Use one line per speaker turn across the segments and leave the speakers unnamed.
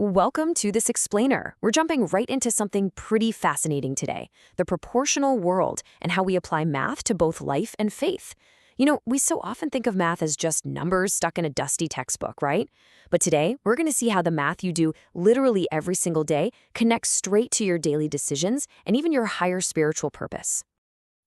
Welcome to this explainer. We're jumping right into something pretty fascinating today, the proportional world and how we apply math to both life and faith. We so often think of math as just numbers stuck in a dusty textbook, right? But today, we're going to see how the math you do literally every single day connects straight to your daily decisions and even your higher spiritual purpose.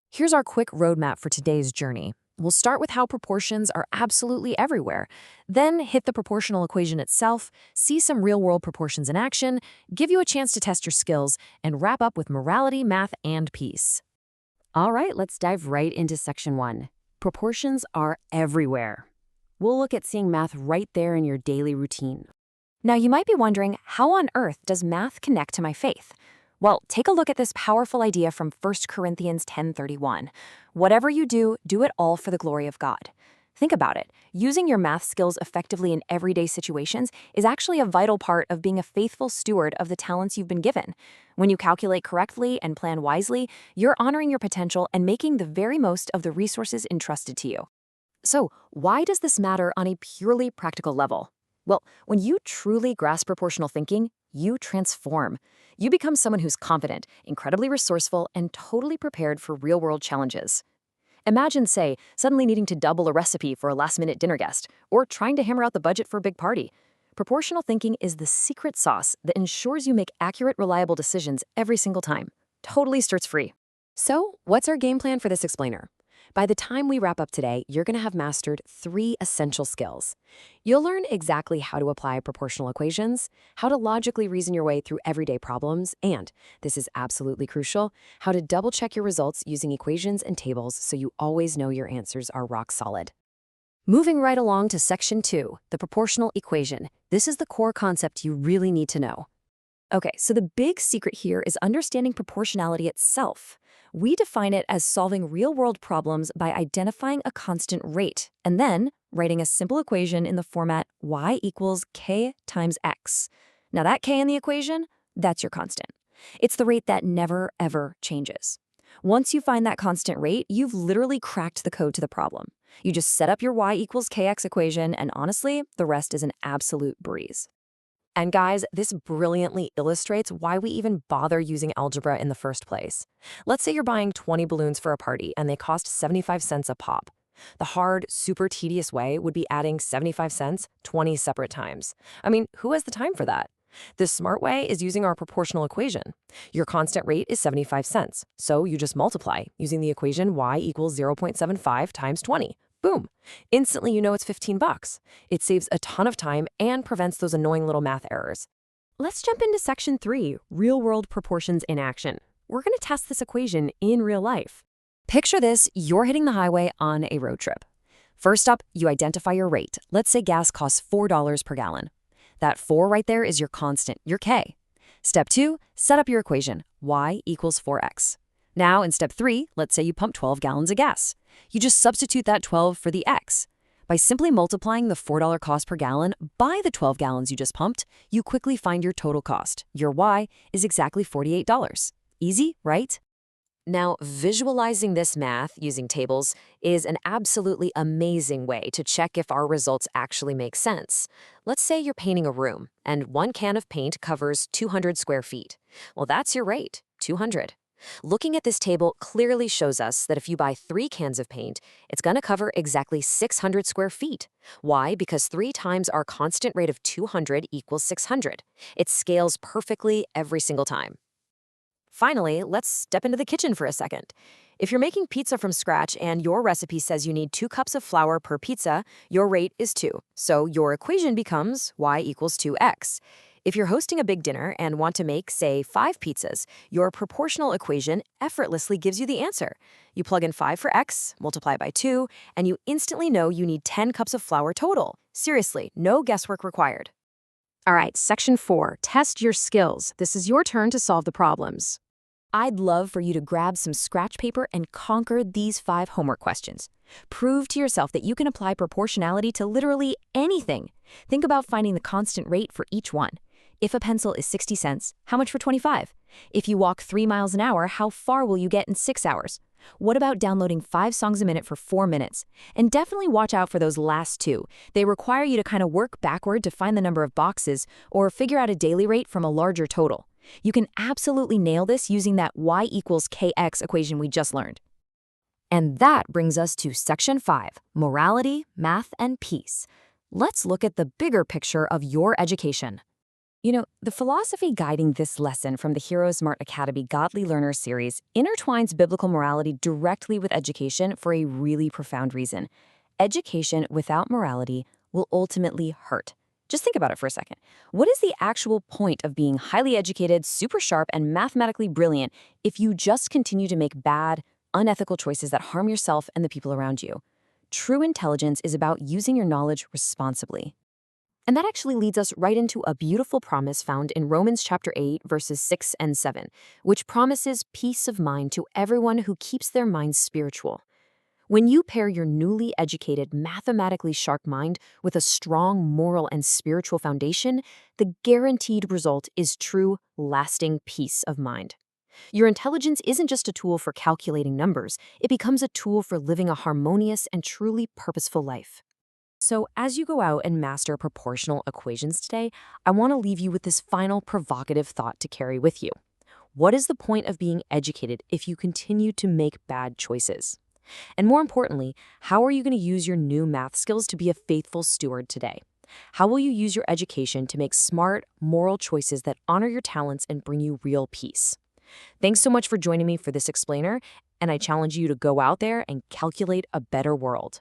Here's our quick roadmap for today's journey. We'll start with how proportions are absolutely everywhere, then hit the proportional equation itself, see some real-world proportions in action, give you a chance to test your skills, and wrap up with morality, math, and peace. All right, let's dive right into section 1. Proportions are everywhere. We'll look at seeing math right there in your daily routine. Now, you might be wondering, how on earth does math connect to my faith? Well, take a look at this powerful idea from 1 Corinthians 10:31. Whatever you do, do it all for the glory of God. Think about it. Using your math skills effectively in everyday situations is actually a vital part of being a faithful steward of the talents you've been given. When you calculate correctly and plan wisely, you're honoring your potential and making the very most of the resources entrusted to you. So, why does this matter on a purely practical level? Well, when you truly grasp proportional thinking, you transform. You become someone who's confident, incredibly resourceful, and totally prepared for real-world challenges. Imagine, say, suddenly needing to double a recipe for a last-minute dinner guest, or trying to hammer out the budget for a big party. Proportional thinking is the secret sauce that ensures you make accurate, reliable decisions every single time. Totally stress-free. So, what's our game plan for this explainer? By the time we wrap up today, you're going to have mastered 3 essential skills. You'll learn exactly how to apply proportional equations, how to logically reason your way through everyday problems, and, this is absolutely crucial, how to double-check your results using equations and tables so you always know your answers are rock solid. Moving right along to section 2, the proportional equation. This is the core concept you really need to know. Okay, so the big secret here is understanding proportionality itself. We define it as solving real-world problems by identifying a constant rate, and then writing a simple equation in the format y equals k times x. Now that k in the equation, that's your constant. It's the rate that never, ever changes. Once you find that constant rate, you've literally cracked the code to the problem. You just set up your y equals kx equation, and honestly, the rest is an absolute breeze. And guys, this brilliantly illustrates why we even bother using algebra in the first place. Let's say you're buying 20 balloons for a party and they cost 75 cents a pop. The hard, super tedious way would be adding 75 cents 20 separate times. I mean, who has the time for that? The smart way is using our proportional equation. Your constant rate is 75 cents, so you just multiply using the equation y equals 0.75 times 20. Boom. Instantly you know it's 15 bucks. It saves a ton of time and prevents those annoying little math errors. Let's jump into section 3, real-world proportions in action. We're going to test this equation in real life. Picture this, you're hitting the highway on a road trip. First up, you identify your rate. Let's say gas costs $4 per gallon. That 4 right there is your constant, your K. Step 2, set up your equation, y equals 4x. Now, in step 3, let's say you pump 12 gallons of gas. You just substitute that 12 for the x. By simply multiplying the $4 cost per gallon by the 12 gallons you just pumped, you quickly find your total cost. Your y is exactly $48. Easy, right? Now, visualizing this math using tables is an absolutely amazing way to check if our results actually make sense. Let's say you're painting a room, and 1 can of paint covers 200 square feet. Well, that's your rate, 200. Looking at this table clearly shows us that if you buy 3 cans of paint, it's going to cover exactly 600 square feet. Why? Because 3 times our constant rate of 200 equals 600. It scales perfectly every single time. Finally, let's step into the kitchen for a second. If you're making pizza from scratch and your recipe says you need 2 cups of flour per pizza, your rate is 2. So your equation becomes y equals 2x. If you're hosting a big dinner and want to make, say, 5 pizzas, your proportional equation effortlessly gives you the answer. You plug in 5 for x, multiply by 2, and you instantly know you need 10 cups of flour total. Seriously, no guesswork required. All right, section 4, test your skills. This is your turn to solve the problems. I'd love for you to grab some scratch paper and conquer these 5 homework questions. Prove to yourself that you can apply proportionality to literally anything. Think about finding the constant rate for each one. If a pencil is 60 cents, how much for 25? If you walk 3 miles an hour, how far will you get in 6 hours?
What about downloading 5 songs a minute for 4 minutes? And definitely watch out for those last two. They require you to kind of work backward to find the number of boxes or figure out a daily rate from a larger total. You can absolutely nail this using that y equals kx equation we just learned. And that brings us to Section 5, Morality, Math, and Peace. Let's look at the bigger picture of your education. The philosophy guiding this lesson from the Smart Academy Godly Learner series intertwines biblical morality directly with education for a really profound reason. Education without morality will ultimately hurt. Just think about it for a second. What is the actual point of being highly educated, super sharp, and mathematically brilliant if you just continue to make bad, unethical choices that harm yourself and the people around you? True intelligence is about using your knowledge responsibly. And that actually leads us right into a beautiful promise found in Romans chapter 8, verses 6 and 7, which promises peace of mind to everyone who keeps their minds spiritual. When you pair your newly educated, mathematically sharp mind with a strong moral and spiritual foundation, the guaranteed result is true, lasting peace of mind. Your intelligence isn't just a tool for calculating numbers, it becomes a tool for living a harmonious and truly purposeful life. So as you go out and master proportional equations today, I want to leave you with this final provocative thought to carry with you. What is the point of being educated if you continue to make bad choices? And more importantly, how are you going to use your new math skills to be a faithful steward today? How will you use your education to make smart, moral choices that honor your talents and bring you real peace? Thanks so much for joining me for this explainer, and I challenge you to go out there and calculate a better world.